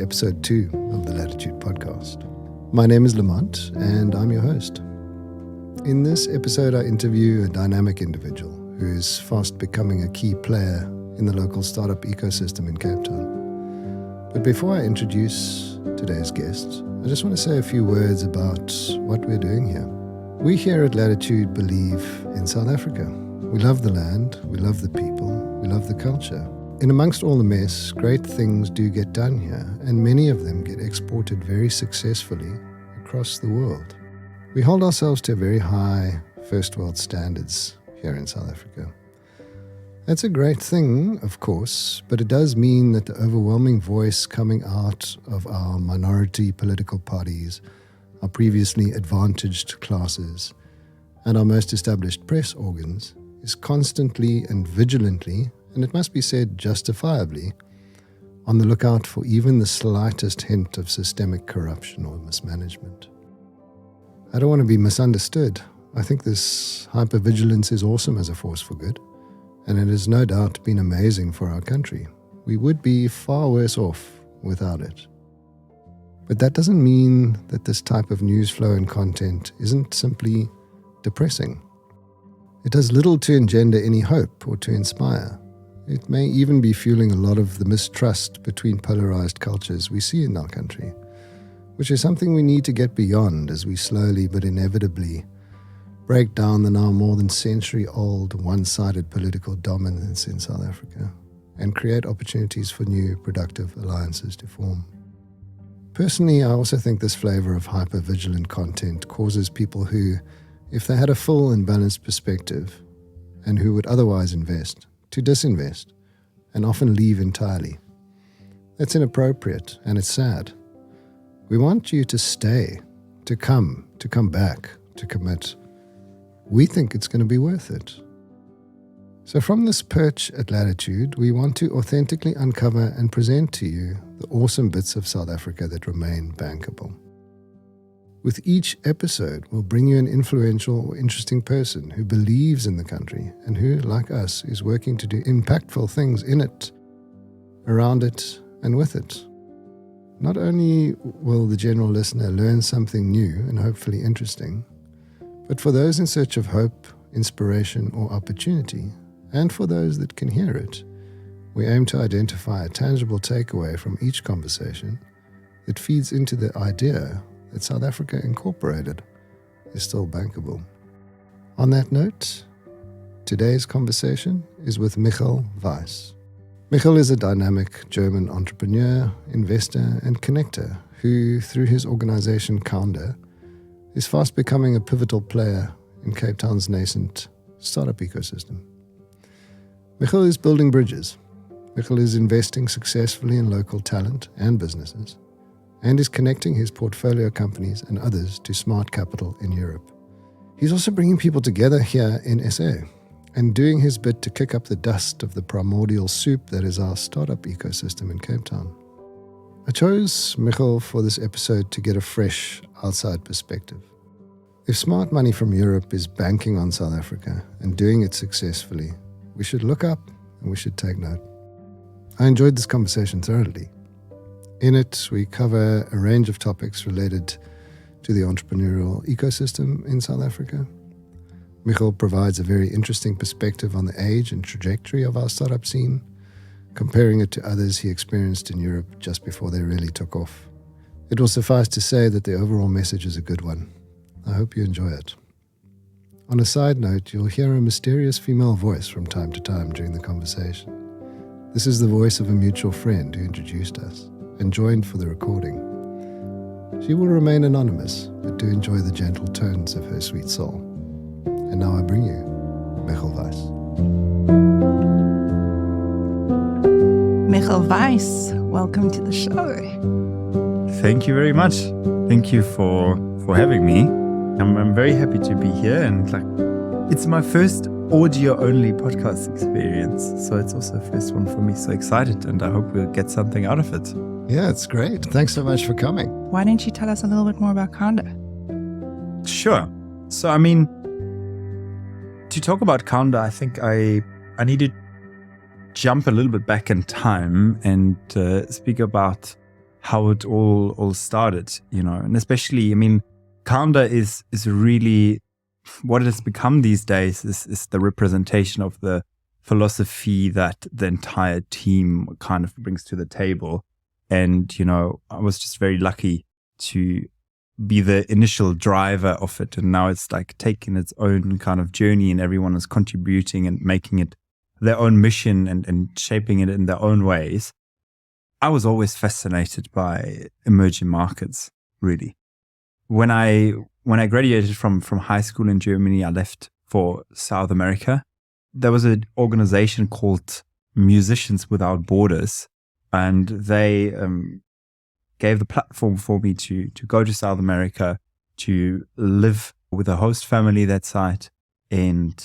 episode 2 of the Latitude podcast. My name is Lamont, and I'm your host. In this episode, I interview a dynamic individual who is fast becoming a key player in the local startup ecosystem in Cape Town. But before I introduce today's guest, I just want to say a few words about what we're doing here. We here at Latitude believe in South Africa. We love the land, we love the people, we love the culture. In amongst all the mess, great things do get done here, and many of them get exported very successfully across the world. We hold ourselves to very high first world standards here in South Africa. That's a great thing, of course, but it does mean that the overwhelming voice coming out of our minority political parties, our previously advantaged classes, and our most established press organs is constantly and vigilantly, and it must be said justifiably, on the lookout for even the slightest hint of systemic corruption or mismanagement. I don't want to be misunderstood. I think this hypervigilance is awesome as a force for good, and it has no doubt been amazing for our country. We would be far worse off without it. But that doesn't mean that this type of news flow and content isn't simply depressing. It does little to engender any hope or to inspire. It may even be fueling a lot of the mistrust between polarized cultures we see in our country, which is something we need to get beyond as we slowly but inevitably break down the now more than century-old one-sided political dominance in South Africa and create opportunities for new productive alliances to form. Personally, I also think this flavor of hyper-vigilant content causes people who, if they had a full and balanced perspective, and who would otherwise invest, to disinvest, and often leave entirely. That's inappropriate, and it's sad. We want you to stay, to come back, to commit. We think it's going to be worth it. So from this perch at Latitude, we want to authentically uncover and present to you the awesome bits of South Africa that remain bankable. With each episode, we'll bring you an influential or interesting person who believes in the country and who, like us, is working to do impactful things in it, around it, and with it. Not only will the general listener learn something new and hopefully interesting, but for those in search of hope, inspiration, or opportunity, and for those that can hear it, we aim to identify a tangible takeaway from each conversation that feeds into the idea that South Africa Incorporated is still bankable. On that note, today's conversation is with Michel Weiss. Michel is a dynamic German entrepreneur, investor, and connector who, through his organization Counder, is fast becoming a pivotal player in Cape Town's nascent startup ecosystem. Michel is building bridges. Michel is investing successfully in local talent and businesses, and is connecting his portfolio companies and others to smart capital in Europe. He's also bringing people together here in SA and doing his bit to kick up the dust of the primordial soup that is our startup ecosystem in Cape Town. I chose Michel for this episode to get a fresh outside perspective. If smart money from Europe is banking on South Africa and doing it successfully, we should look up and we should take note. I enjoyed this conversation thoroughly. In it, we cover a range of topics related to the entrepreneurial ecosystem in South Africa. Michel provides a very interesting perspective on the age and trajectory of our startup scene, comparing it to others he experienced in Europe just before they really took off. It will suffice to say that the overall message is a good one. I hope you enjoy it. On a side note, you'll hear a mysterious female voice from time to time during the conversation. This is the voice of a mutual friend who introduced us and joined for the recording. She will remain anonymous, but do enjoy the gentle tones of her sweet soul. And now I bring you Michel Weiss. Michel Weiss, welcome to the show. Thank you very much. Thank you for having me. I'm very happy to be here, and it's my first audio-only podcast experience, so it's also a first one for me. So excited, and I hope we'll get something out of it. Yeah, it's great. Thanks so much for coming. Why don't you tell us a little bit more about Counder? Sure. So, to talk about Counder, I think I need to jump a little bit back in time and speak about how it all started, and especially, I mean, Kanda is really what it has become these days is the representation of the philosophy that the entire team kind of brings to the table. And, I was just very lucky to be the initial driver of it. And now it's like taking its own kind of journey, and everyone is contributing and making it their own mission and shaping it in their own ways. I was always fascinated by emerging markets, really. When I graduated from high school in Germany, I left for South America. There was an organization called Musicians Without Borders, and they gave the platform for me to go to South America, to live with a host family that side, and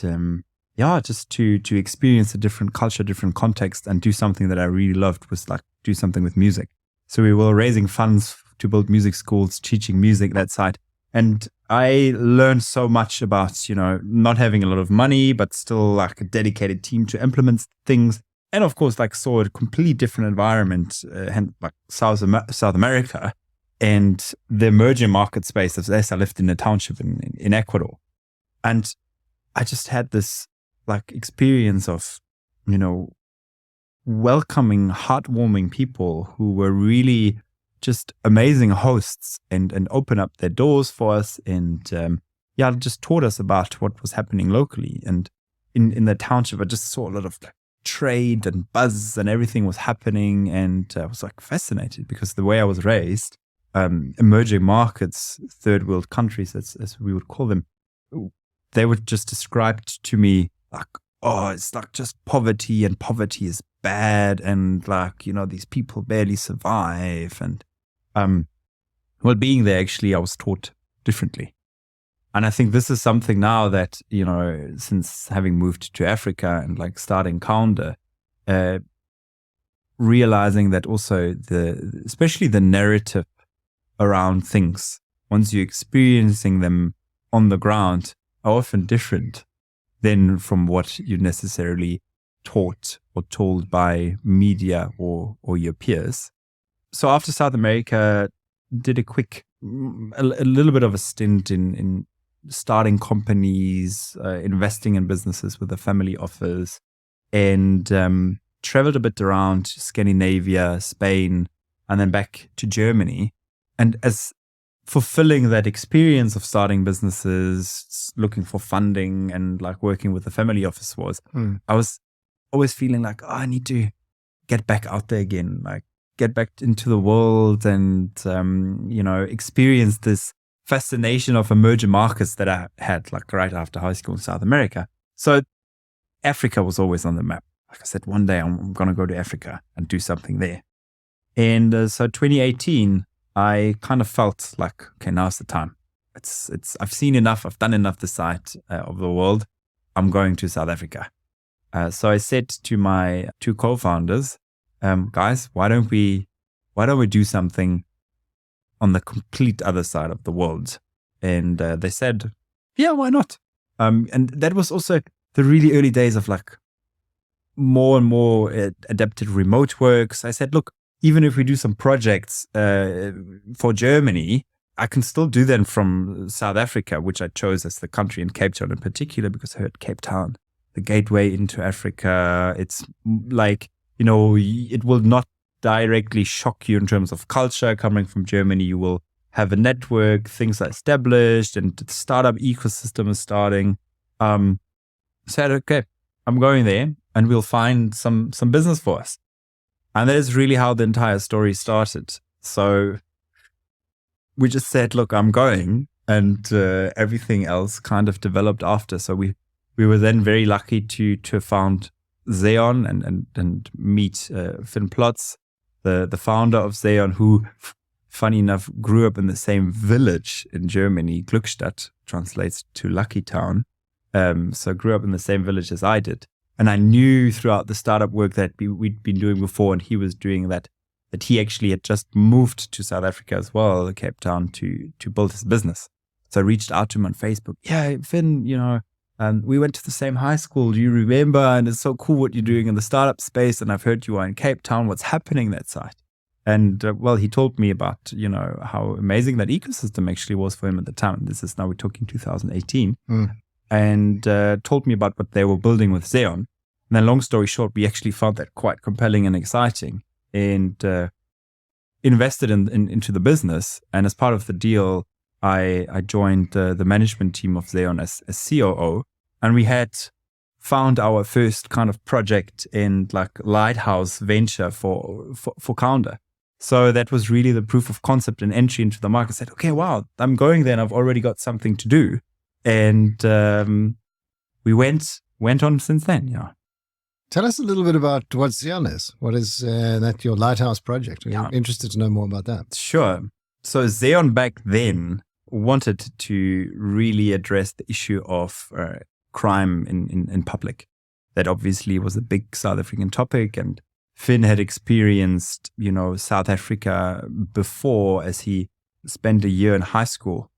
just to experience a different culture, different context, and do something that I really loved, was like do something with music. So we were raising funds to build music schools, teaching music that side. And I learned so much about, not having a lot of money, but still like a dedicated team to implement things. And of course, like saw a completely different environment, like South America and the emerging market space. As I lived in a township in Ecuador. And I just had this like experience of, welcoming, heartwarming people who were really just amazing hosts and open up their doors for us and just taught us about what was happening locally. And in the township, I just saw a lot of like trade and buzz and everything was happening, and I was like fascinated because the way I was raised, emerging markets, third world countries as we would call them, they were just described to me like, oh, it's like just poverty, and poverty is bad, and like, these people barely survive. And being there, actually, I was taught differently. And I think this is something now that, since having moved to Africa and like starting Kanda, realizing that also especially the narrative around things, once you're experiencing them on the ground, are often different than from what you necessarily taught or told by media or your peers. So after South America, did a little bit of a stint in starting companies, investing in businesses with a family office, and traveled a bit around Scandinavia, Spain, and then back to Germany. And as fulfilling that experience of starting businesses, looking for funding, and like working with the family office was, I was always feeling like, I need to get back out there again, like get back into the world and, experience this fascination of emerging markets that I had like right after high school in South America. So Africa was always on the map. Like I said, one day I'm going to go to Africa and do something there. And so 2018, I kind of felt like, okay, now's the time. I've seen enough. I've done enough this side of the world. I'm going to South Africa. So I said to my two co-founders, guys, why don't we do something on the complete other side of the world? And they said, yeah, why not? And that was also the really early days of like more and more adapted remote work. So I said, look, even if we do some projects for Germany, I can still do them from South Africa, which I chose as the country, in Cape Town in particular, because I heard Cape Town, the gateway into Africa. It's like, it will not directly shock you in terms of culture. Coming from Germany, you will have a network, things are established, and the startup ecosystem is starting. Said, okay, I'm going there and we'll find some business for us. And that is really how the entire story started. So we just said, look, I'm going, and everything else kind of developed after. So we were then very lucky to have found Xeon and meet Finn Plotz, the founder of Xeon, who, funny enough, grew up in the same village in Germany. Glückstadt translates to Lucky Town. So grew up in the same village as I did. And I knew throughout the startup work that we'd been doing before, and he was doing that he actually had just moved to South Africa as well, Cape Town, to build his business. So I reached out to him on Facebook. Yeah, Finn, we went to the same high school. Do you remember? And it's so cool what you're doing in the startup space. And I've heard you are in Cape Town. What's happening that side? And well, he told me about, how amazing that ecosystem actually was for him at the time. And this is now we're talking 2018. And told me about what they were building with Xeon. And then long story short, we actually found that quite compelling and exciting and invested into the business. And as part of the deal, I joined the management team of Xeon as COO. And we had found our first kind of project in like lighthouse venture for Founder. So that was really the proof of concept and entry into the market. I said, okay, wow, I'm going there and I've already got something to do. And we went on since then, yeah. Tell us a little bit about what Xeon is. What is that your lighthouse project? We're interested to know more about that. Sure. So Xeon back then wanted to really address the issue of crime in public. That obviously was a big South African topic, and Finn had experienced, South Africa before, as he spent a year in high school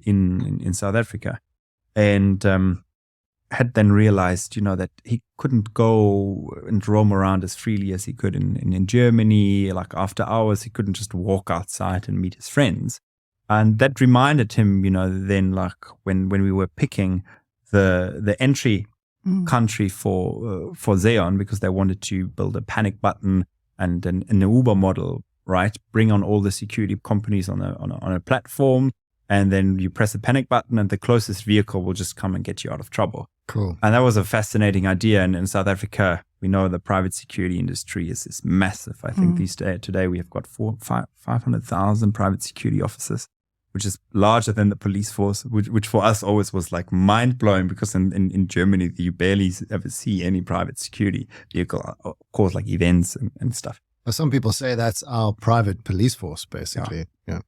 in South Africa, and had then realized, that he couldn't go and roam around as freely as he could in Germany. Like after hours, he couldn't just walk outside and meet his friends, and that reminded him, then like when we were picking the entry country for Xeon, because they wanted to build a panic button and an Uber model, right? Bring on all the security companies on a platform, and then you press a panic button and the closest vehicle will just come and get you out of trouble. Cool. And that was a fascinating idea. And in South Africa, we know the private security industry is massive. I think today we have got 500,000 private security officers, which is larger than the police force, which for us always was like mind-blowing, because in Germany, you barely ever see any private security vehicle, of course, like events and stuff. Well, some people say that's our private police force, basically. Yeah.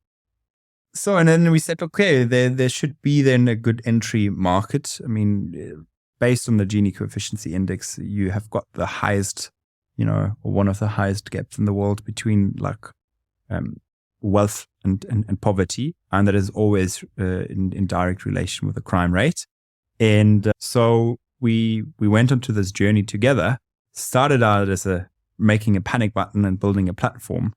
So, and then we said, okay, there should be then a good entry market. I mean, based on the Gini coefficient index, you have got the highest, or one of the highest gaps in the world between like wealth and poverty, and that is always in direct relation with the crime rate. And so we went onto this journey together, started out as making a panic button and building a platform,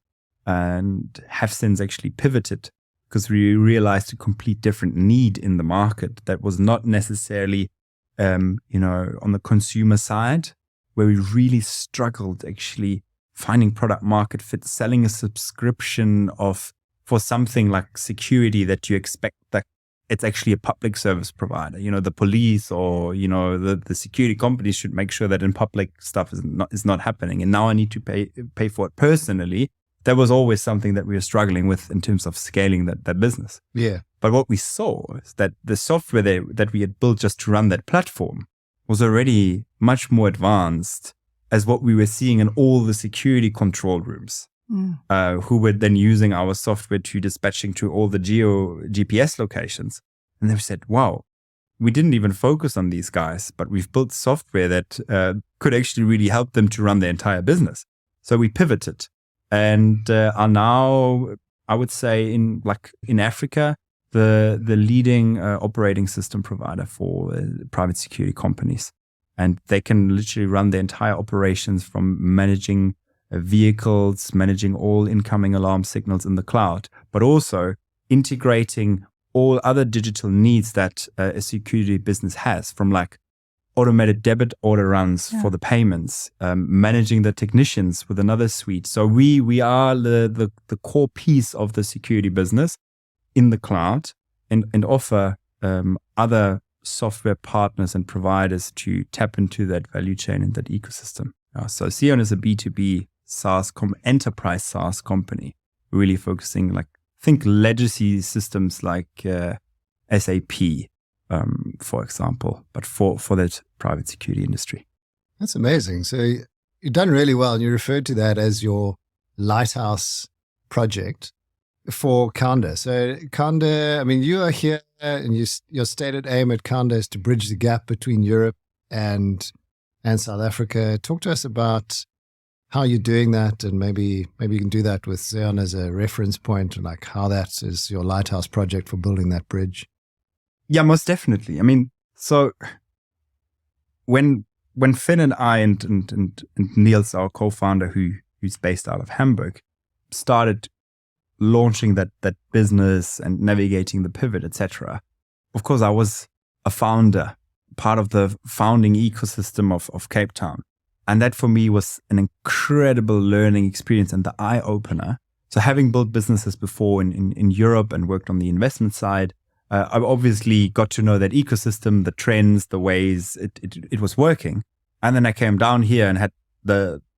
and have since actually pivoted, because we realized a complete different need in the market that was not necessarily on the consumer side, where we really struggled actually finding product market fit, selling a subscription for something like security that you expect that it's actually a public service provider. The police or, the security companies should make sure that in public stuff is not happening. And now I need to pay for it personally. That was always something that we were struggling with in terms of scaling that business. Yeah. But what we saw is that the software that we had built just to run that platform was already much more advanced as what we were seeing in all the security control rooms, who were then using our software to dispatching to all the GPS locations. And they said, wow, we didn't even focus on these guys, but we've built software that could actually really help them to run their entire business. So we pivoted and are now, I would say, in Africa, the leading operating system provider for private security companies. And they can literally run their entire operations from managing vehicles, managing all incoming alarm signals in the cloud, but also integrating all other digital needs that a security business has, from like automated debit order runs for the payments, managing the technicians with another suite. So we are the core piece of the security business in the cloud, and offer other software partners and providers to tap into that value chain and that ecosystem. So Xeon is a B2B SaaS enterprise SaaS company, really focusing think legacy systems like SAP, for example, but for that private security industry. That's amazing. So you've done really well, and you referred to that as your lighthouse project for Kanda. So Kanda, I mean, you are here, and your stated aim at Kanda is to bridge the gap between Europe and South Africa. Talk to us about how you're doing that, and maybe you can do that with Xeon as a reference point, and like how that is your lighthouse project for building that bridge. Yeah, most definitely. I mean, so when Finn and I and Niels, our co-founder, who's based out of Hamburg, started launching that business and navigating the pivot, etc., of course, I was a founder, part of the founding ecosystem of Cape Town. And that for me was an incredible learning experience and the eye opener. So having built businesses before in Europe and worked on the investment side, I obviously got to know that ecosystem, the trends, the ways it was working. And then I came down here and had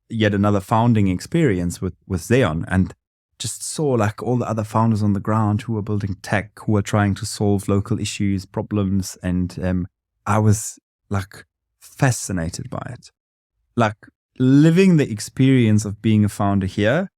yet another founding experience with Xeon, and just saw like all the other founders on the ground who were building tech, who were trying to solve local issues, problems. And I was like fascinated by it. Like living the experience of being a founder here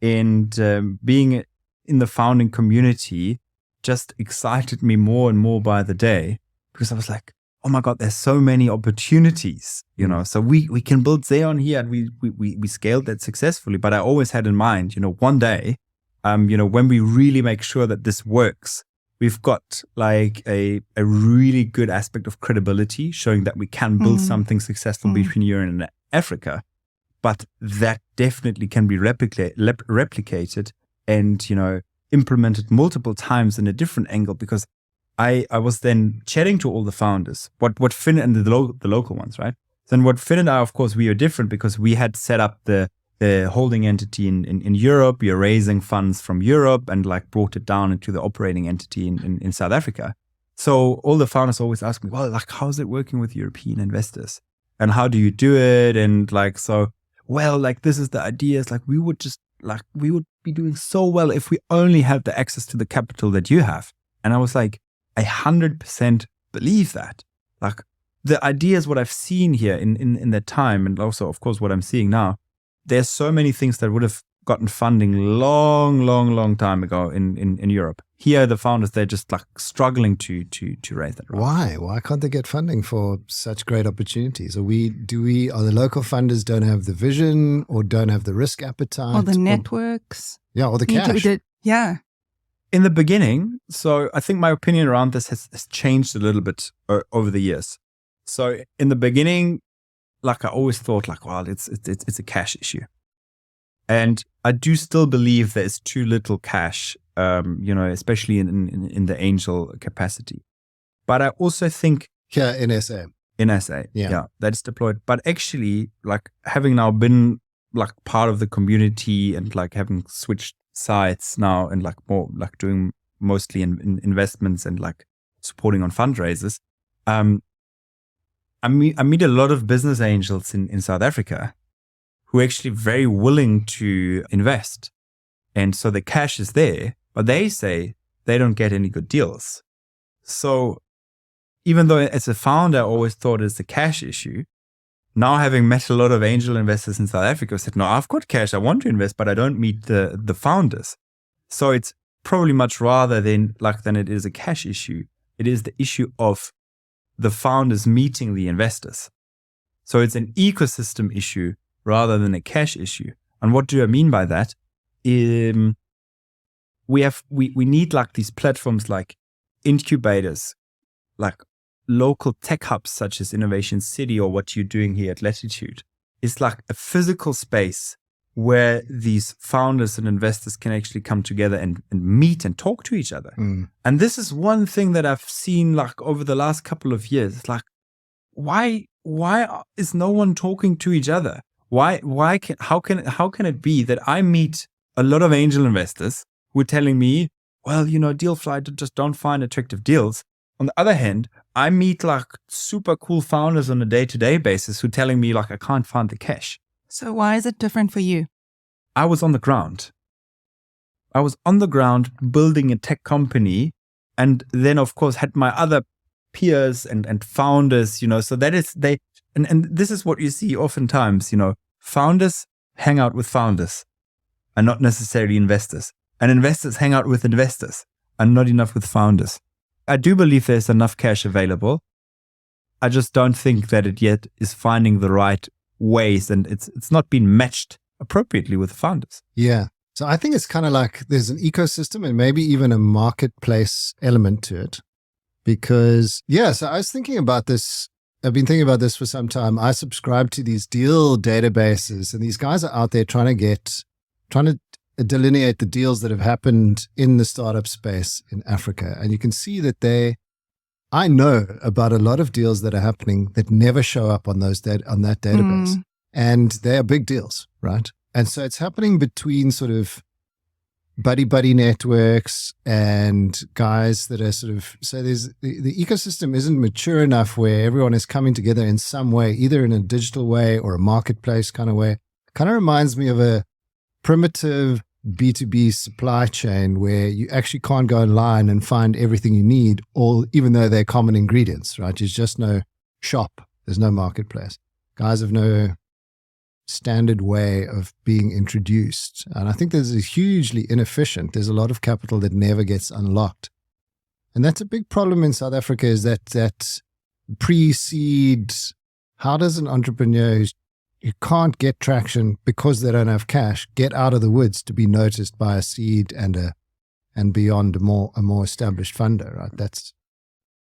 and being in the founding community just excited me more and more by the day, because I was like, oh my God, there's so many opportunities, so we can build Xeon here, and we scaled that successfully. But I always had in mind, one day, when we really make sure that this works, we've got like a really good aspect of credibility, showing that we can build something successful between Europe and Africa. But that definitely can be replicated and, implemented multiple times in a different angle, because I was then chatting to all the founders, what Finn and the local ones, right? Then what Finn and I, of course, we are different because we had set up the holding entity in Europe. We are raising funds from Europe and like brought it down into the operating entity in South Africa. So all the founders always ask me, well, like, how's it working with European investors? And how do you do it? And like, so, well, like, this is the idea. It's like, we would be doing so well if we only had the access to the capital that you have. And I was like, I 100% believe that. Like, the ideas, what I've seen here in that time, and also, of course, what I'm seeing now, there's so many things that would have gotten funding long time ago in Europe. Here, the founders, they're just like struggling to raise that. Right? Why can't they get funding for such great opportunities? Are the local funders don't have the vision or don't have the risk appetite? Or the networks. Or the cash. Yeah. In the beginning, so I think my opinion around this has changed a little bit over the years. So in the beginning, like I always thought, like, well, it's a cash issue, and I do still believe there is too little cash, especially in the angel capacity. But I also think here in SA, yeah, that's deployed. But actually, like having now been like part of the community and like having switched sides now and like more like doing mostly in investments and like supporting on fundraisers, I meet a lot of business angels in South Africa who are actually very willing to invest. And so the cash is there, but they say they don't get any good deals. So even though as a founder, I always thought it's a cash issue, now having met a lot of angel investors in South Africa, I said, no, I've got cash, I want to invest, but I don't meet the founders. So it's probably much rather than it is a cash issue. It is the issue of the founders meeting the investors. So it's an ecosystem issue rather than a cash issue. And what do I mean by that? We need like these platforms like incubators, like local tech hubs such as Innovation City or what you're doing here at Latitude. It's like a physical space where these founders and investors can actually come together and meet and talk to each other. And this is one thing that I've seen like over the last couple of years. It's like, why is no one talking to each other? How can it be that I meet a lot of angel investors who are telling me, well, deal flight, just don't find attractive deals. On the other hand, I meet like super cool founders on a day-to-day basis who are telling me like, I can't find the cash. So why is it different for you? I was on the ground. I was on the ground building a tech company, and then of course had my other peers and founders, so that is and this is what you see oftentimes, founders hang out with founders and not necessarily investors. And investors hang out with investors and not enough with founders. I do believe there's enough cash available. I just don't think that it yet is finding the right ways, and it's not been matched appropriately with founders. Yeah. So I think it's kind of like there's an ecosystem and maybe even a marketplace element to it. Because, so I was thinking about this. I've been thinking about this for some time. I subscribe to these deal databases, and these guys are out there trying to delineate the deals that have happened in the startup space in Africa. And you can see that I know about a lot of deals that are happening that never show up on that database. And they are big deals, right? And so it's happening between sort of buddy networks and guys that are so there's the ecosystem isn't mature enough where everyone is coming together in some way, either in a digital way or a marketplace kind of way. Kind of reminds me of a primitive B2B supply chain where you actually can't go online and find everything you need, even though they're common ingredients, right? There's just no shop. There's no marketplace. Guys have no standard way of being introduced. And I think this is hugely inefficient. There's a lot of capital that never gets unlocked. And that's a big problem in South Africa, is that pre-seed, how does an entrepreneur who can't get traction because they don't have cash get out of the woods to be noticed by a seed and beyond a more established funder, right?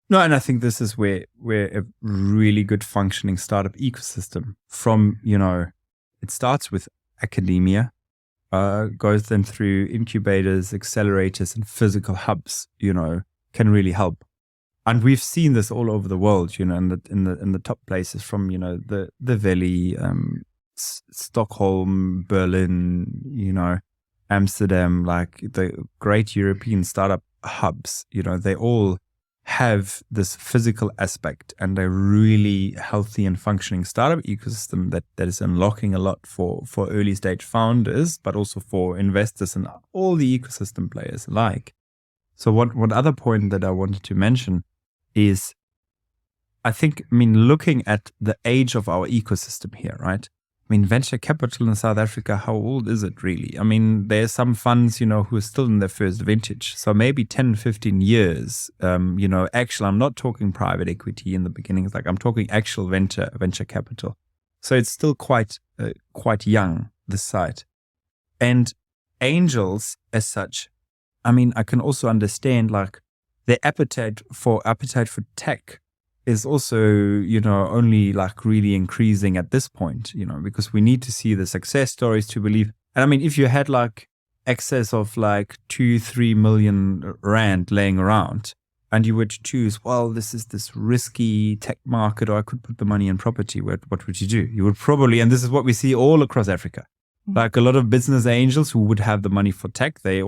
No, and I think this is where a really good functioning startup ecosystem from, it starts with academia, goes then through incubators, accelerators, and physical hubs, can really help. And we've seen this all over the world, in the top places from, the Valley, Stockholm, Berlin, Amsterdam, like the great European startup hubs, they all have this physical aspect and a really healthy and functioning startup ecosystem that is unlocking a lot for early stage founders, but also for investors and all the ecosystem players alike. So one other point that I wanted to mention is, looking at the age of our ecosystem here, right? Venture capital in South Africa, how old is it really? There's some funds, who are still in their first vintage. So maybe 10, 15 years, actually, I'm not talking private equity in the beginning. It's like I'm talking actual venture capital. So it's still quite young, this side. And angels as such, I can also understand like their appetite for tech is also, only like really increasing at this point, because we need to see the success stories to believe. And if you had like excess of like 2-3 million rand laying around and you were to choose, well, this is this risky tech market, or I could put the money in property, what would you do? You would probably, and this is what we see all across Africa, like a lot of business angels who would have the money for tech, they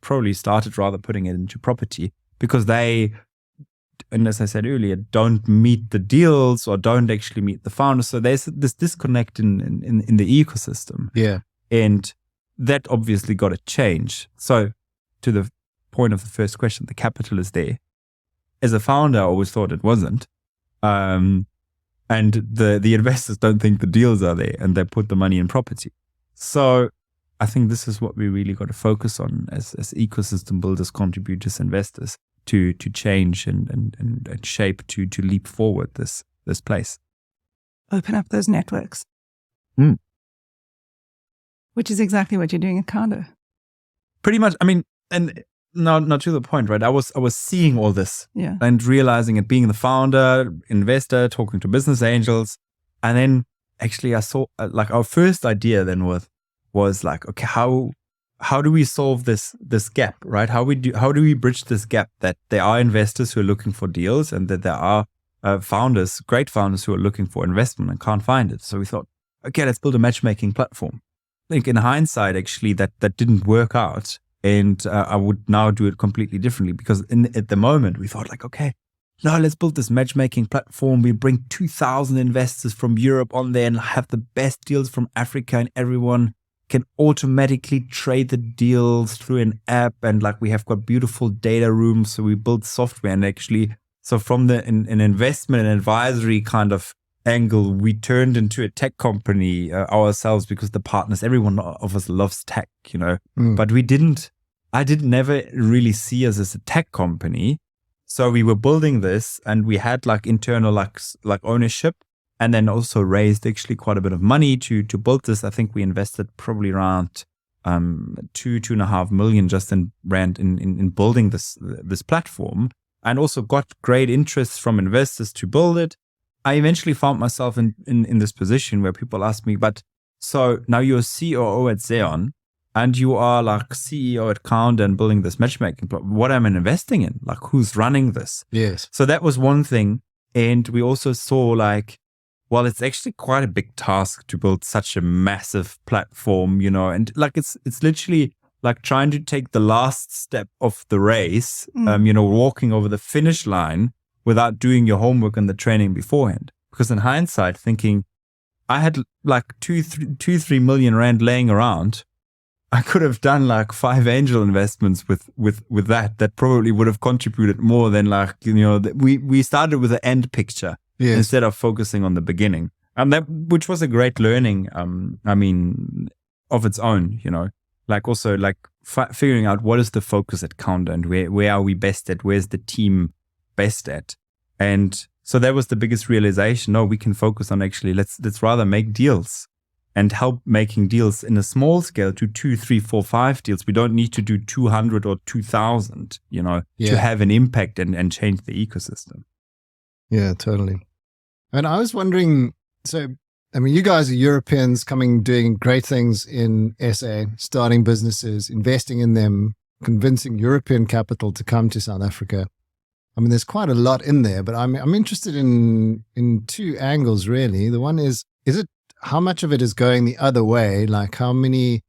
probably started rather putting it into property because they, and as I said earlier, don't meet the deals or don't actually meet the founders. So there's this disconnect in the ecosystem. Yeah. And that obviously got to change. So to the point of the first question, the capital is there. As a founder, I always thought it wasn't. And the investors don't think the deals are there and they put the money in property. So I think this is what we really got to focus on as ecosystem builders, contributors, investors, to change and shape to leap forward this place. Open up those networks. Which is exactly what you're doing at Kando. Pretty much. And not to the point, right? I was seeing all this, yeah, and realizing it, being the founder, investor, talking to business angels, and then actually I saw like our first idea then was like, okay, how do we solve this gap, right? How do we bridge this gap that there are investors who are looking for deals and that there are founders, great founders who are looking for investment and can't find it. So we thought, okay, let's build a matchmaking platform. I think in hindsight, actually, that didn't work out. And I would now do it completely differently because at the moment we thought like, okay, no, let's build this matchmaking platform. We bring 2,000 investors from Europe on there and have the best deals from Africa, and everyone can automatically trade the deals through an app. And like we have got beautiful data rooms. So we built software, and actually, so from an investment and advisory kind of angle, we turned into a tech company ourselves because the partners, everyone of us loves tech, but I didn't never really see us as a tech company. So we were building this and we had like internal like ownership, and then also raised actually quite a bit of money to build this. I think we invested probably around 2.5 million just in building this platform, and also got great interest from investors to build it. I eventually found myself in this position where people ask me, but so now you're COO at Xeon, and you are like CEO at Count and building this matchmaking platform, what am I investing in? Like, who's running this? Yes. So that was one thing. And we also saw like, well, it's actually quite a big task to build such a massive platform, and like it's literally like trying to take the last step of the race, walking over the finish line without doing your homework and the training beforehand. Because in hindsight, thinking I had like 3 million rand laying around, I could have done like 5 angel investments with that probably would have contributed more than like, we started with the end picture instead of focusing on the beginning. And that, which was a great learning, of its own, like also like figuring out what is the focus at Count and where are we best at, where's the team best at. And so that was the biggest realization. No, we can focus on actually, let's rather make deals and help making deals in a small scale to 2, 3, 4, 5 deals. We don't need to do 200 or 2,000, to have an impact and change the ecosystem. Yeah, totally. And I was wondering, so, you guys are Europeans doing great things in SA, starting businesses, investing in them, convincing European capital to come to South Africa. There's quite a lot in there, but I'm interested in 2 angles, really. The one is it how much of it is going the other way? Like how many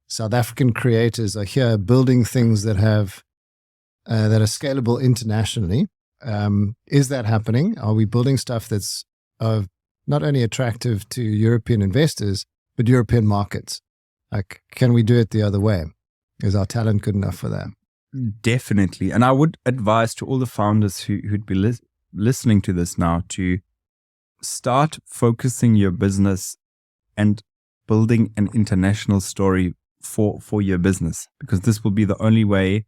South African creators are here building things that have that are scalable internationally? Is that happening? Are we building stuff that's not only attractive to European investors, but European markets? Like, can we do it the other way? Is our talent good enough for that? Definitely. And I would advise to all the founders who'd be listening to this now to start focusing your business and building an international story for your business, because this will be the only way.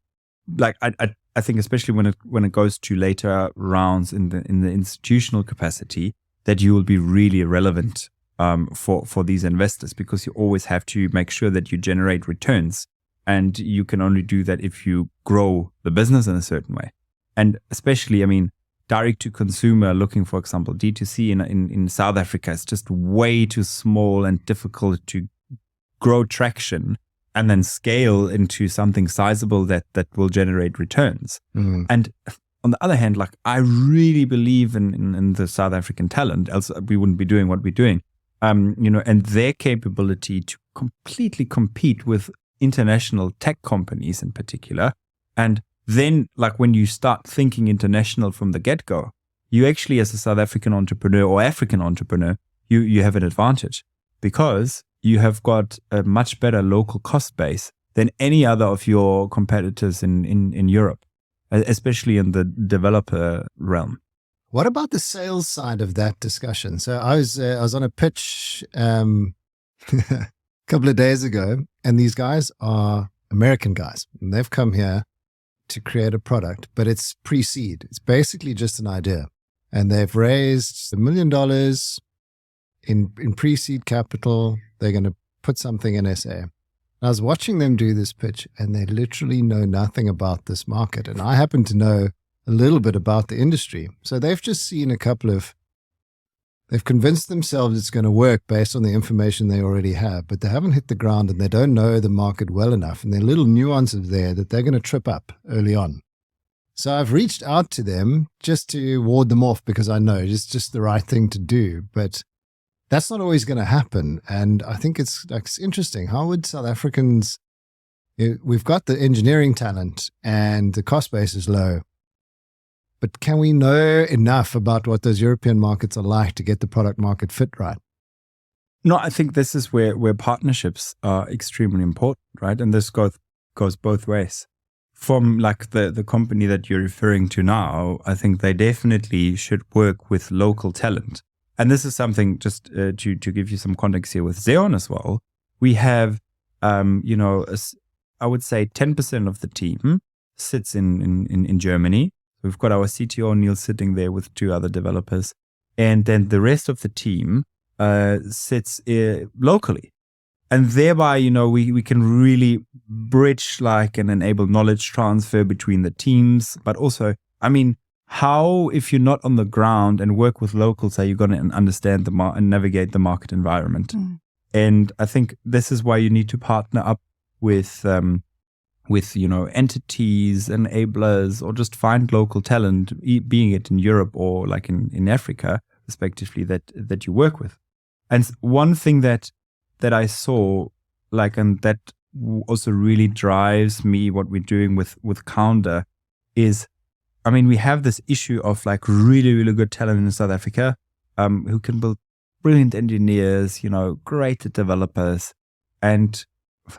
Like I think especially when it goes to later rounds in the institutional capacity, that you will be really relevant for these investors, because you always have to make sure that you generate returns. And you can only do that if you grow the business in a certain way. And especially, direct to consumer, looking, for example, D2C in South Africa is just way too small and difficult to grow traction and then scale into something sizable that will generate returns. And on the other hand, like I really believe in the South African talent, else we wouldn't be doing what we're doing, and their capability to completely compete with international tech companies in particular. And then like when you start thinking international from the get-go, you actually, as a South African entrepreneur or African entrepreneur, you have an advantage, because you have got a much better local cost base than any other of your competitors in Europe, especially in the developer realm. What about the sales side of that discussion? So I was on a pitch couple of days ago, and these guys are American guys, and they've come here to create a product, but it's pre-seed. It's basically just an idea, and they've raised $1 million in pre-seed capital. They're going to put something in SA. I was watching them do this pitch, and they literally know nothing about this market, and I happen to know a little bit about the industry. So they've just seen they've convinced themselves it's going to work based on the information they already have, but they haven't hit the ground and they don't know the market well enough. And there are little nuances there that they're going to trip up early on. So I've reached out to them just to ward them off, because I know it's just the right thing to do, but that's not always going to happen. And I think it's interesting. How would South Africans, we've got the engineering talent and the cost base is low, but can we know enough about what those European markets are like to get the product market fit right? No, I think this is where partnerships are extremely important, right? And this goes both ways. From like the company that you're referring to now, I think they definitely should work with local talent. And this is something, just to give you some context here with Xeon as well. We have, I would say 10% of the team sits in Germany. We've got our CTO, Neil, sitting there with 2 other developers. And then the rest of the team sits locally. And thereby, we can really bridge and enable knowledge transfer between the teams. But also, how, if you're not on the ground and work with locals, are you going to understand and navigate the market environment? And I think this is why you need to partner up with entities, enablers, or just find local talent, being it in Europe or like in Africa, respectively, that you work with. And one thing that I saw, and that also really drives me, what we're doing with Counder, is, we have this issue of like really, really good talent in South Africa, who can build brilliant engineers, great developers. And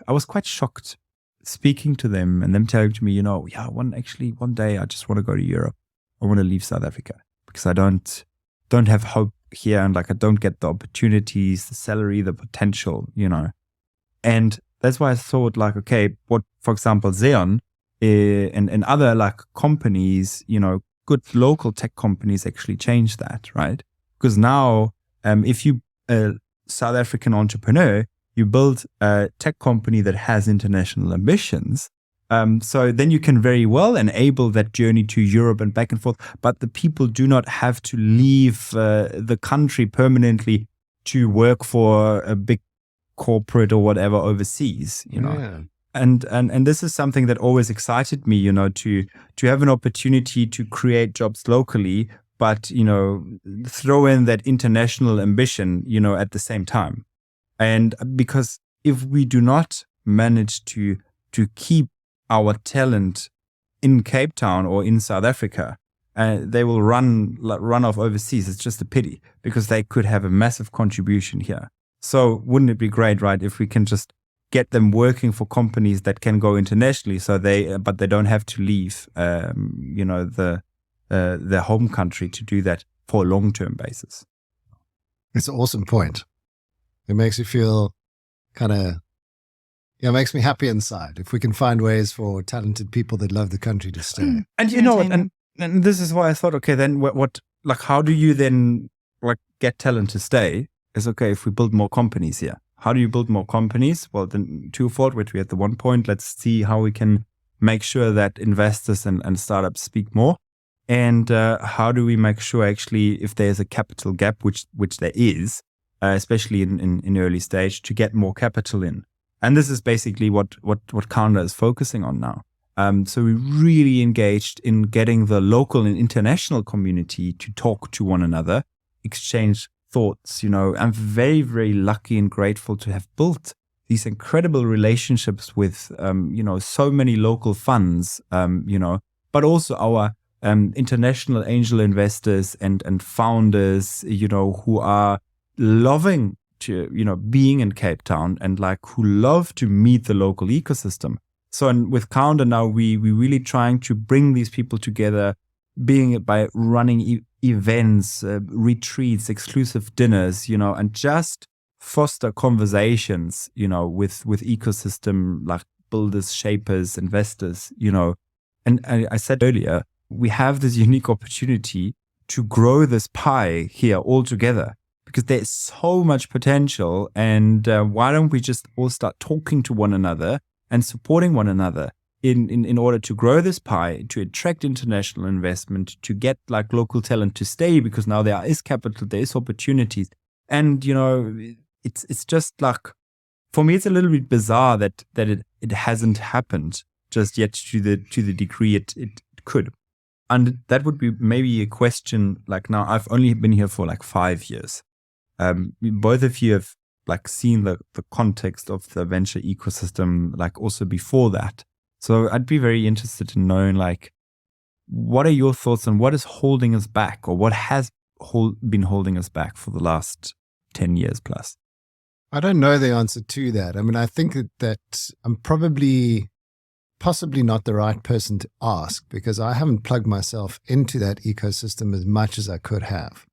I was quite shocked speaking to them and them telling to me, one day I just want to go to Europe. I want to leave South Africa because I don't have hope here, and like I don't get the opportunities, the salary, the potential, And that's why I thought like, okay, what, for example, Xeon and other like companies, good local tech companies actually change that, right? Because now, if you South African entrepreneur, you build a tech company that has international ambitions. So then you can very well enable that journey to Europe and back and forth. But the people do not have to leave the country permanently to work for a big corporate or whatever overseas, Yeah. And this is something that always excited me, to have an opportunity to create jobs locally, but, throw in that international ambition, at the same time. And because if we do not manage to keep our talent in Cape Town or in South Africa, they will run off overseas. It's just a pity because they could have a massive contribution here. So wouldn't it be great, right, if we can just get them working for companies that can go internationally, but they don't have to leave, their home country to do that for a long-term basis. It's an awesome point. It makes you feel it makes me happy inside if we can find ways for talented people that love the country to stay. And and this is why I thought, okay, then what how do you then get talent to stay? Is okay if we build more companies here. How do you build more companies? Well, then twofold, which we at the one point, let's see how we can make sure that investors and startups speak more. And how do we make sure actually if there's a capital gap, which there is, especially in early stage, to get more capital in. And this is basically what Counder is focusing on now. So we really engaged in getting the local and international community to talk to one another, exchange thoughts. I'm very, very lucky and grateful to have built these incredible relationships with, so many local funds, but also our international angel investors and founders, who are loving to, being in Cape Town and who love to meet the local ecosystem. So with Counder now, we really trying to bring these people together, being it by running events, retreats, exclusive dinners, and just foster conversations, with ecosystem builders, shapers, investors, And I said earlier, we have this unique opportunity to grow this pie here all together because there's so much potential. And why don't we just all start talking to one another and supporting one another in order to grow this pie, to attract international investment, to get local talent to stay, because now there is capital, there is opportunities. And, it's just for me, it's a little bit bizarre that it hasn't happened just yet to the degree it could. And that would be maybe a question, now I've only been here for 5 years. Both of you have seen the context of the venture ecosystem, also before that. So I'd be very interested in knowing, what are your thoughts on what is holding us back, or what has been holding us back for the last 10 years plus? I don't know the answer to that. I think that I'm possibly not the right person to ask, because I haven't plugged myself into that ecosystem as much as I could have.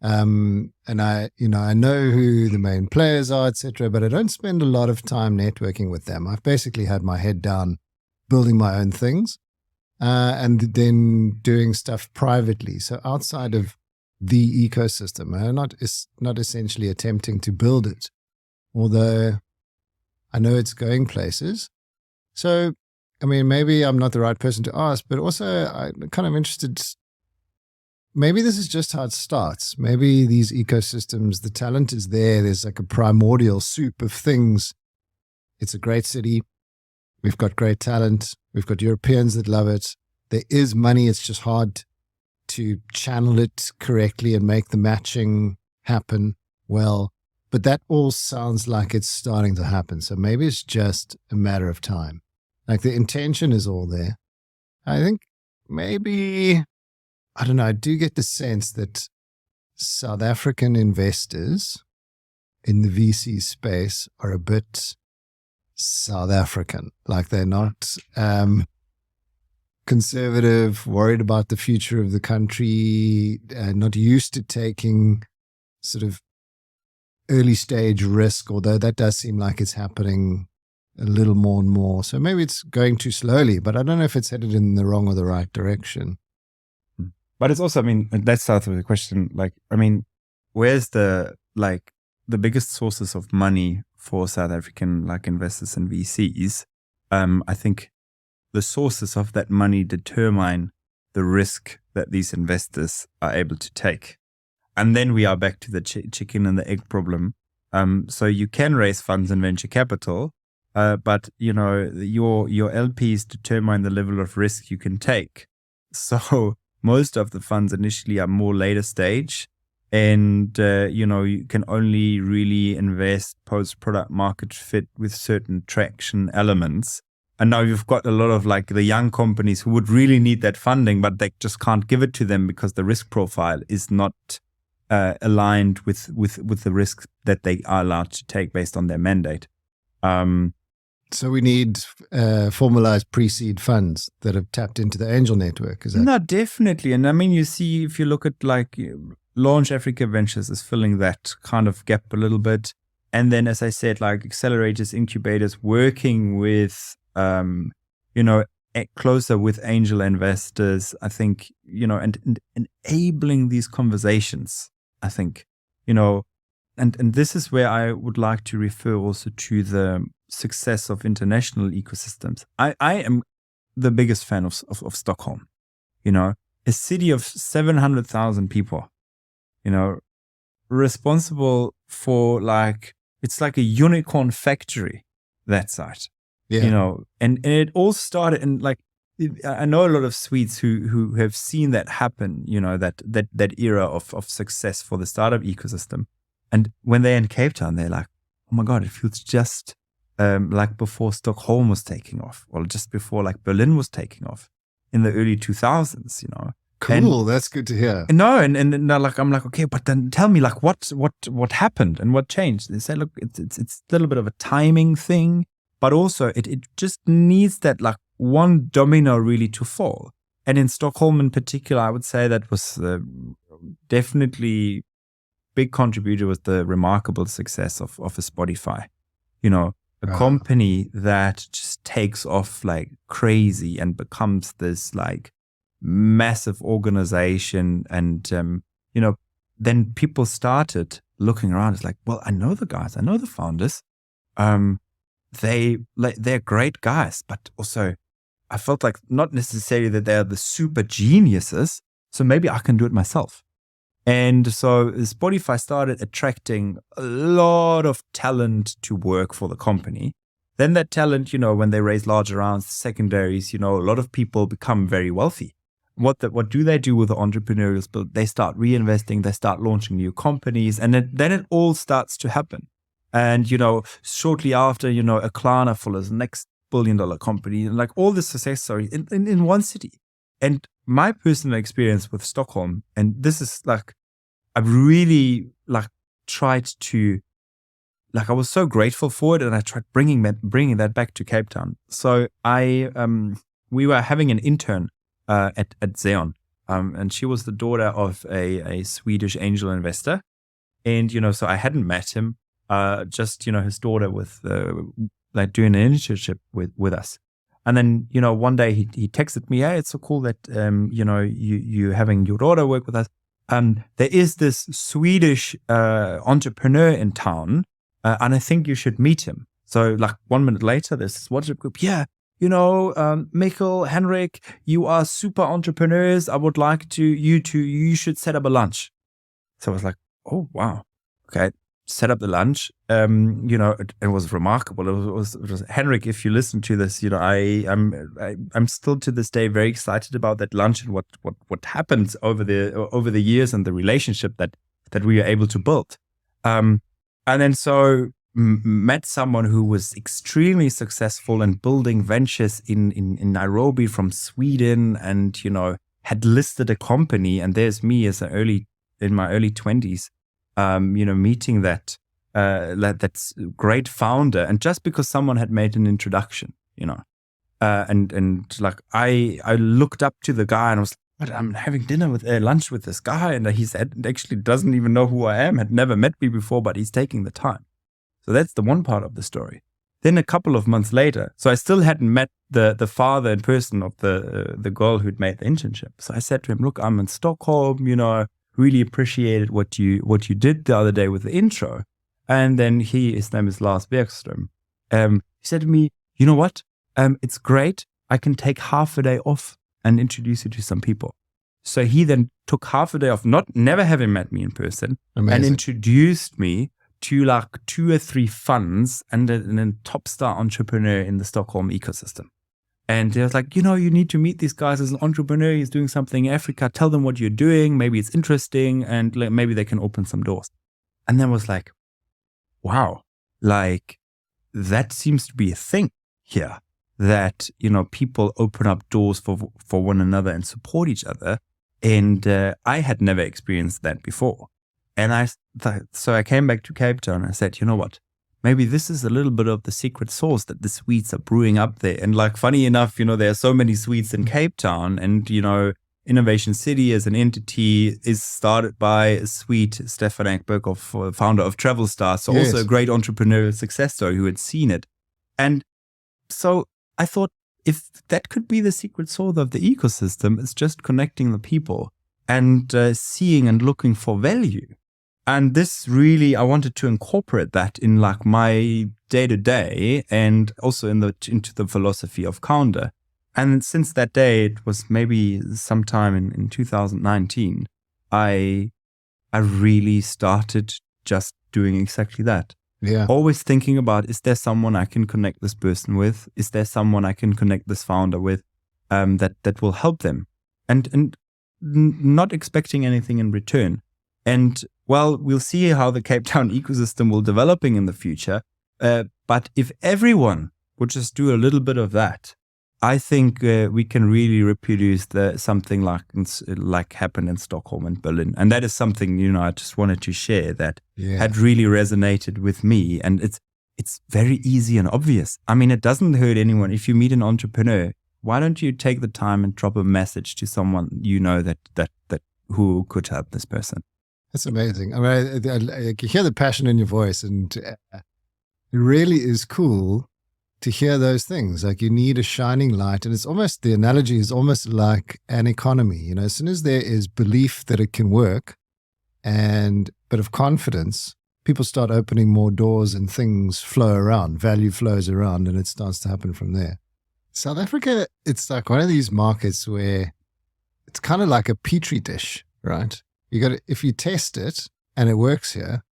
And I know who the main players are, etc., but I don't spend a lot of time networking with them. I've basically had my head down building my own things, and then doing stuff privately. So outside of the ecosystem, I'm not essentially attempting to build it, although I know it's going places. So, maybe I'm not the right person to ask, but also I'm kind of interested. Maybe this is just how it starts. Maybe these ecosystems, the talent is there. There's a primordial soup of things. It's a great city. We've got great talent. We've got Europeans that love it. There is money. It's just hard to channel it correctly and make the matching happen well. But that all sounds like it's starting to happen. So maybe it's just a matter of time. Like the intention is all there. I think maybe, I don't know, I do get the sense that South African investors in the VC space are a bit South African. Like they're not conservative, worried about the future of the country, not used to taking sort of early stage risk, although that does seem like it's happening a little more and more. So maybe it's going too slowly, but I don't know if it's headed in the wrong or the right direction. But it's also, I mean, let's start with the question, like, I mean, where's the biggest sources of money for South African like investors and VCs? I think the sources of that money determine the risk that these investors are able to take. And then we are back to the chicken and the egg problem. So you can raise funds in venture capital, but you know your LPs determine the level of risk you can take. So most of the funds initially are more later stage, and you can only really invest post product market fit with certain traction elements. And now you've got a lot of like the young companies who would really need that funding, but they just can't give it to them because the risk profile is not aligned with the risk that they are allowed to take based on their mandate. So we need formalized pre-seed funds that have tapped into the angel network. Is that? No, definitely. And I mean, you see, if you look at like Launch Africa Ventures is filling that kind of gap a little bit. And then, as I said, like accelerators, incubators, working with, closer with angel investors, I think, and enabling these conversations, I think, and this is where I would like to refer also to the success of international ecosystems. I am the biggest fan of Stockholm, a city of 700,000 people, responsible for it's like a unicorn factory, that site, and it all started in I know a lot of Swedes who have seen that happen, that era of success for the startup ecosystem. And when they're in Cape Town, they're like, oh my God, it feels just like before Stockholm was taking off, or just before like Berlin was taking off in the early 2000s, Cool, and that's good to hear. No, and I'm like, okay, but then tell me like what happened and what changed? They say, look, it's a little bit of a timing thing, but also it just needs that like one domino really to fall. And in Stockholm in particular, I would say that was definitely big contributor was the remarkable success of a Spotify, a company that just takes off like crazy and becomes this like massive organization. And, then people started looking around. It's like, well, I know the guys, I know the founders. They're great guys, but also I felt like not necessarily that they're the super geniuses. So maybe I can do it myself. And so Spotify started attracting a lot of talent to work for the company. Then that talent, when they raise larger rounds, secondaries, a lot of people become very wealthy. What do they do with the entrepreneurial spirit? They start reinvesting, they start launching new companies, and then it all starts to happen. And, shortly after, a Klarna follows the next billion-dollar company, and like all the success stories in one city. And my personal experience with Stockholm, and this is like, I've really like tried to, like I was so grateful for it, and I tried bringing that back to Cape Town. So we were having an intern at Xeon, and she was the daughter of a Swedish angel investor, and so I hadn't met him, just his daughter with like doing an internship with us. And then, one day he texted me, hey, it's so cool that, you having your daughter work with us. There is this Swedish entrepreneur in town, and I think you should meet him. So like 1 minute later, there's this WhatsApp group. Yeah, Michel, Henrik, you are super entrepreneurs. I would like you should set up a lunch. So I was like, oh, wow. Okay. set up the lunch. It was remarkable. It was Henrik. If you listen to this, I'm still to this day very excited about that lunch and what happened over the years and the relationship that we were able to build. And then so met someone who was extremely successful in building ventures in Nairobi from Sweden, and had listed a company. And there's me as in my early 20s. Meeting that's great founder, and just because someone had made an introduction, and like I looked up to the guy and I was like, but I'm having lunch with this guy, and he said actually doesn't even know who I am, had never met me before, but he's taking the time. So that's the one part of the story. Then a couple of months later, so I still hadn't met the father in person of the girl who'd made the internship. So I said to him, look, I'm in Stockholm, really appreciated what you did the other day with the intro. And then his name is Lars Bergström. He said to me, you know what? It's great. I can take half a day off and introduce you to some people. So he then took half a day off, never having met me in person. Amazing. And introduced me to like 2 or 3 funds and a top star entrepreneur in the Stockholm ecosystem. And he was like, you need to meet these guys as an entrepreneur. He's doing something in Africa. Tell them what you're doing. Maybe it's interesting, and maybe they can open some doors. And then was like, wow, like that seems to be a thing here, that, people open up doors for one another and support each other. And I had never experienced that before. And so I came back to Cape Town and I said, you know what? Maybe this is a little bit of the secret sauce that the Swedes are brewing up there. And like, funny enough, there are so many Swedes in Cape Town, and, Innovation City as an entity is started by a Swede, Stefan Ekberg, founder of Travel Stars. So yes. Also a great entrepreneurial success story who had seen it. And so I thought, if that could be the secret sauce of the ecosystem, it's just connecting the people and seeing and looking for value. And this really, I wanted to incorporate that in like my day-to-day and also into the philosophy of Counder. And since that day, it was maybe sometime in 2019, I really started just doing exactly that. Yeah. Always thinking about, is there someone I can connect this person with? Is there someone I can connect this founder with that will help them? And not expecting anything in return. And well, we'll see how the Cape Town ecosystem will developing in the future. But if everyone would just do a little bit of that, I think we can really reproduce something like happened in Stockholm and Berlin. And that is something, I just wanted to share that had really resonated with me. And it's very easy and obvious. I mean, it doesn't hurt anyone. If you meet an entrepreneur, why don't you take the time and drop a message to someone that who could help this person? That's amazing. I mean, I can hear the passion in your voice, and it really is cool to hear those things. Like, you need a shining light, and the analogy is almost like an economy. As soon as there is belief that it can work and a bit of confidence, people start opening more doors and things flow around, value flows around, and it starts to happen from there. South Africa, it's like one of these markets where it's kind of like a petri dish, right? If you test it and it works here,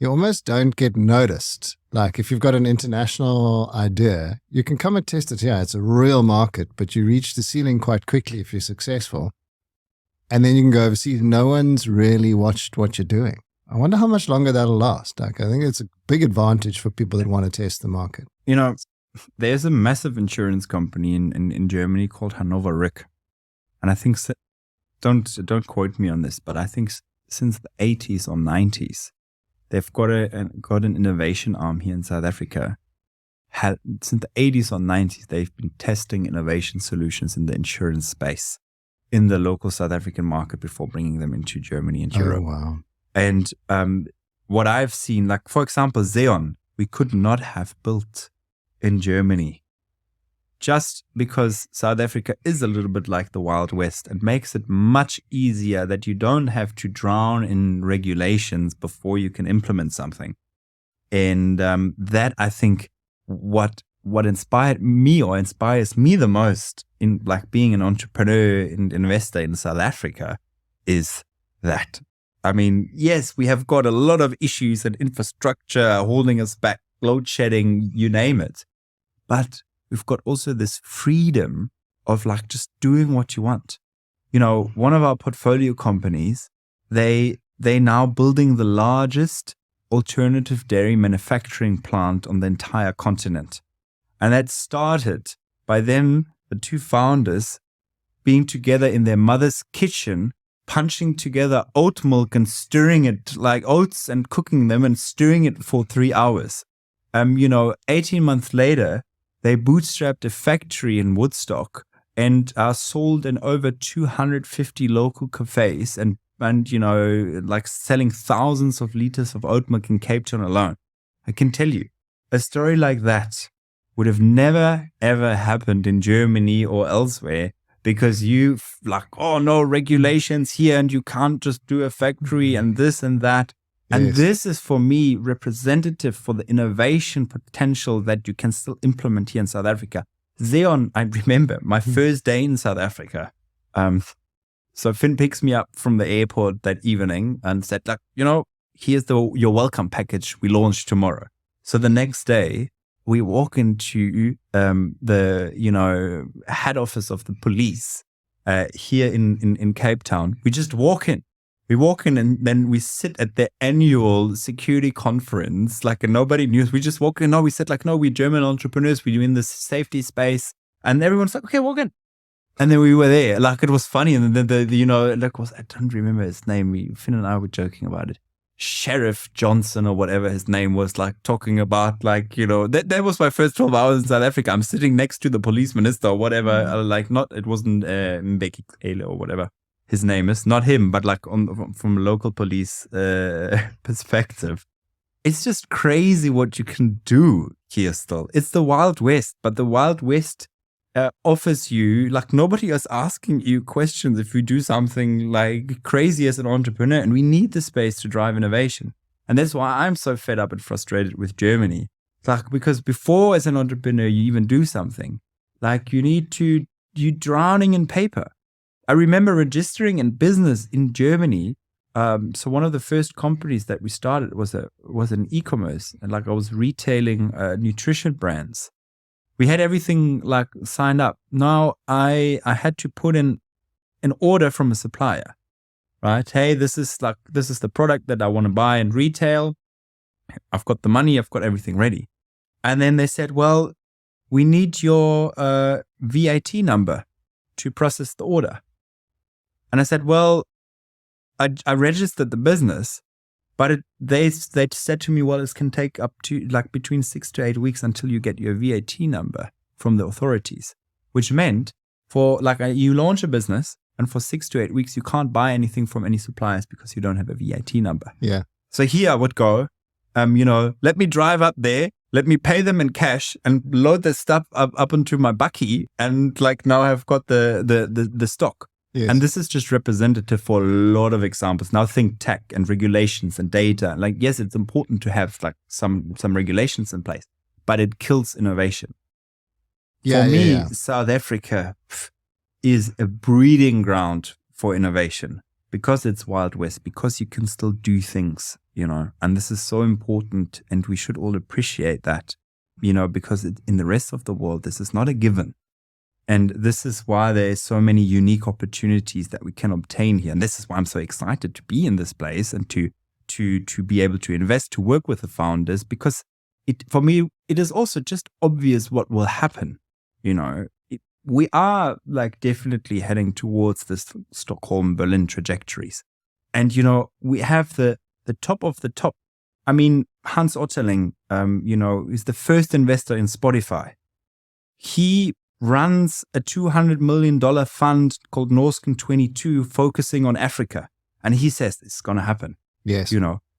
you almost don't get noticed. Like, if you've got an international idea, you can come and test it here. It's a real market, but you reach the ceiling quite quickly if you're successful. And then you can go overseas. No one's really watched what you're doing. I wonder how much longer that'll last. Like, I think it's a big advantage for people that want to test the market. There's a massive insurance company in Germany called Hannover Rück. And I think, don't quote me on this, but I think since the 80s or 90s, they've got an innovation arm here in South Africa. Since the 80s or 90s, they've been testing innovation solutions in the insurance space in the local South African market before bringing them into Germany and Europe. Oh, wow. And what I've seen, like, for example, Xeon, we could not have built in Germany, just because South Africa is a little bit like the Wild West and makes it much easier that you don't have to drown in regulations before you can implement something. And that, I think, what inspired me or inspires me the most in like being an entrepreneur and investor in South Africa is that. I mean, yes, we have got a lot of issues and infrastructure holding us back, load shedding, you name it. But we've got also this freedom of like just doing what you want. You know, one of our portfolio companies, they now building the largest alternative dairy manufacturing plant on the entire continent. And that started by them, the two founders, being together in their mother's kitchen, punching together oat milk and stirring it like oats and cooking them and stirring it for 3 hours. 18 months later, they bootstrapped a factory in Woodstock and are sold in over 250 local cafes and like selling thousands of liters of oat milk in Cape Town alone. I can tell you, a story like that would have never, ever happened in Germany or elsewhere, because you like, oh no, regulations here and you can't just do a factory and this and that. And this is for me representative for the innovation potential that you can still implement here in South Africa. Zeon, I remember my first day in South Africa. So Finn picks me up from the airport that evening and said, like, here's your welcome package we launch tomorrow. So the next day, we walk into the head office of the police here in Cape Town. We just walk in. We walk in and then we sit at the annual security conference like nobody knew. We just walk in. No, we said like, no, we're German entrepreneurs. We're in this safety space. And everyone's like, okay, walk in. And then we were there. Like, it was funny. And then I don't remember his name. Finn and I were joking about it. Sheriff Johnson or whatever his name was, like talking about that was my first 12 hours in South Africa. I'm sitting next to the police minister or whatever. It wasn't Mbeki Kele or whatever his name is. Not him, but like from a local police perspective. It's just crazy what you can do here still. It's the Wild West, but the Wild West offers you, like, nobody is asking you questions if you do something like crazy as an entrepreneur, and we need the space to drive innovation. And that's why I'm so fed up and frustrated with Germany. Like, because before as an entrepreneur you even do something, like you're drowning in paper. I remember registering in business in Germany. So one of the first companies that we started was an e-commerce, and like I was retailing nutrition brands. We had everything like signed up. Now I had to put in an order from a supplier, right? Hey, this is the product that I want to buy in retail. I've got the money. I've got everything ready. And then they said, well, we need your VAT number to process the order. And I said, well, I registered the business, but they said to me, well, it can take up to like between 6 to 8 weeks until you get your VAT number from the authorities, which meant for like you launch a business and for 6 to 8 weeks, you can't buy anything from any suppliers because you don't have a VAT number. Yeah. So here I would go, let me drive up there, let me pay them in cash and load the stuff up into my bakkie, and like now I've got the stock. Yes. And this is just representative for a lot of examples. Now think tech and regulations and data. Like, yes, it's important to have like some regulations in place, but it kills innovation. For me, South Africa is a breeding ground for innovation because it's Wild West, because you can still do things, and this is so important, and we should all appreciate that, because in the rest of the world, this is not a given. And this is why there are so many unique opportunities that we can obtain here. And this is why I'm so excited to be in this place and to be able to invest, to work with the founders, because for me, it is also just obvious what will happen. We are like definitely heading towards this Stockholm-Berlin trajectories. And, we have the top of the top. I mean, Hans Otterling, is the first investor in Spotify. He runs a $200 million fund called Norsken 22 focusing on Africa. And he says it's going to happen. Yes.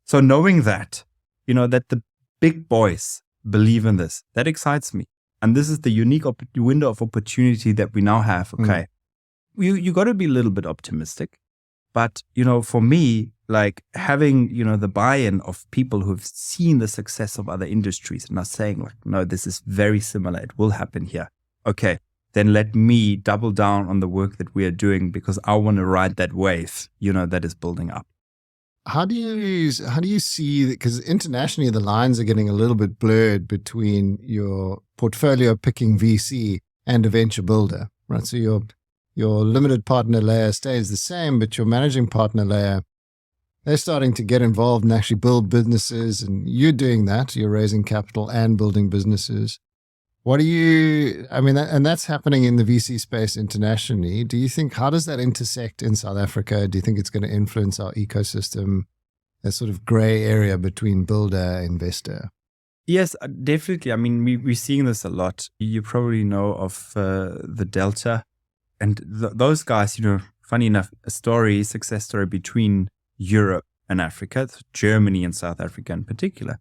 So knowing that, that the big boys believe in this, that excites me. And this is the unique window of opportunity that we now have. Okay. You got to be a little bit optimistic. But, for me, like having, the buy-in of people who've seen the success of other industries and are saying like, no, this is very similar. It will happen here. Okay, then let me double down on the work that we are doing because I want to ride that wave, that is building up. How do you see, because internationally the lines are getting a little bit blurred between your portfolio picking VC and a venture builder, right? So your limited partner layer stays the same, but your managing partner layer, they're starting to get involved and actually build businesses, and you're doing that. You're raising capital and building businesses. And that's happening in the VC space internationally. Do you think, how does that intersect in South Africa? Do you think it's going to influence our ecosystem, that sort of gray area between builder and investor? Yes, definitely. I mean, we're seeing this a lot. You probably know of the Delta and those guys, funny enough, success story between Europe and Africa, Germany and South Africa in particular.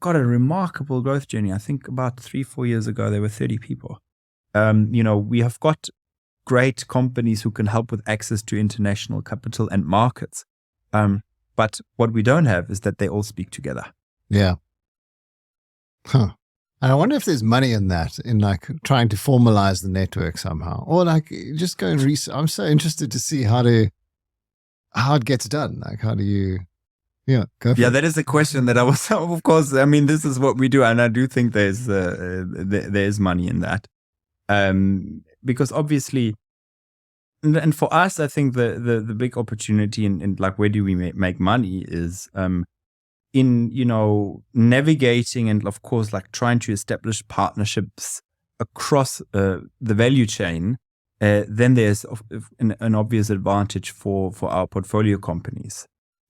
Got a remarkable growth journey. I think about 3-4 years ago, there were 30 people. We have got great companies who can help with access to international capital and markets. But what we don't have is that they all speak together. Yeah. Huh. And I wonder if there's money in that, in like trying to formalize the network somehow, or like just go and research. I'm so interested to see how it gets done. Like, how do you... Yeah, go for it. That is a question that I was, of course, I mean, this is what we do. And I do think there's money in that. Because obviously, and for us, I think the big opportunity in like, where do we make money is in, navigating and of course, like trying to establish partnerships across the value chain. Then there's an obvious advantage for our portfolio companies.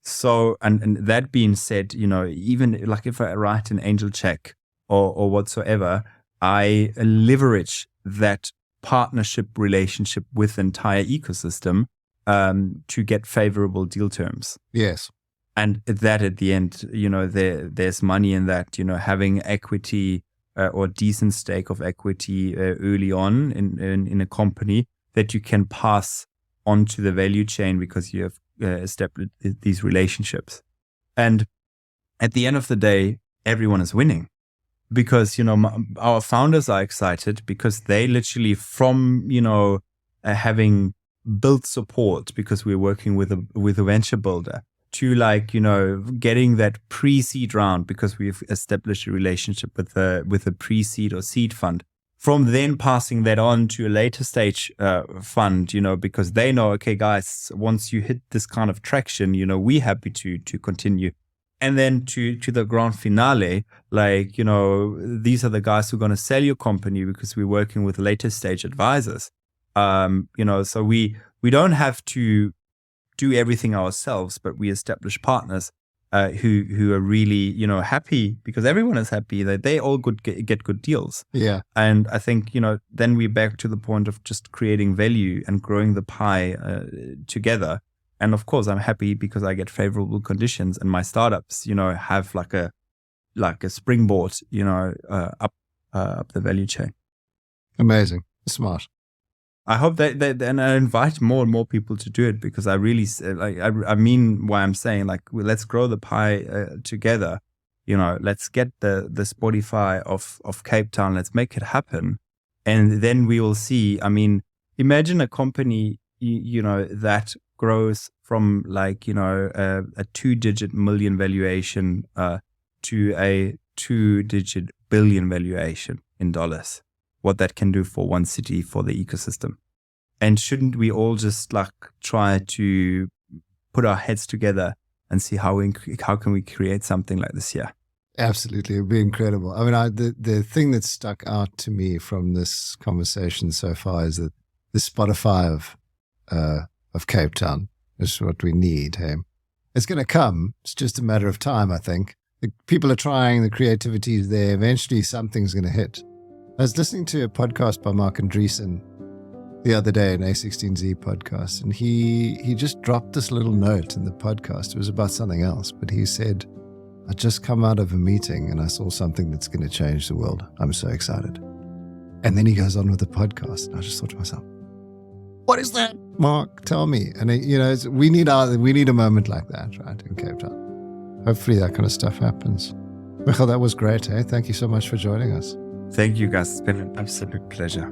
So, and that being said, even like if I write an angel check or whatsoever, I leverage that partnership relationship with the entire ecosystem to get favorable deal terms. Yes. And that at the end, there's money in that, having equity or decent stake of equity early on in a company that you can pass onto the value chain because you have established these relationships. And at the end of the day, everyone is winning because, our founders are excited because they literally from, having built support because we're working with a venture builder to like, getting that pre-seed round because we've established a relationship with a pre-seed or seed fund. From then passing that on to a later stage fund, because they know, okay, guys, once you hit this kind of traction, we're happy to continue. And then to the grand finale, like, these are the guys who are going to sell your company because we're working with later stage advisors. So we don't have to do everything ourselves, but we establish partners who are really, happy because everyone is happy that they all get good deals. Yeah. And I think, then we're back to the point of just creating value and growing the pie together. And of course, I'm happy because I get favorable conditions and my startups, have like a springboard, up the value chain. Amazing. Smart. I hope that and I invite more and more people to do it because I really I mean why I'm saying like let's grow the pie together. Let's get the Spotify of Cape Town. Let's make it happen, and then we will see. I mean, imagine a company that grows from like a 2-digit million valuation to a 2-digit billion valuation in dollars. What that can do for one city, for the ecosystem. And shouldn't we all just like try to put our heads together and see how can we create something like this here? Absolutely. It'd be incredible. I mean, the thing that stuck out to me from this conversation so far is that the Spotify of Cape Town is what we need. Hey, it's going to come. It's just a matter of time, I think. The people are trying, the creativity is there. Eventually something's going to hit. I was listening to a podcast by Mark Andreessen the other day, an A16Z podcast, and he just dropped this little note in the podcast. It was about something else, but he said, I just come out of a meeting and I saw something that's going to change the world. I'm so excited. And then he goes on with the podcast, and I just thought to myself, what is that? Mark, tell me. And we need a moment like that, right, in Cape Town. Hopefully that kind of stuff happens. Michel, that was great. Hey, thank you so much for joining us. Thank you, guys. It's been an absolute pleasure.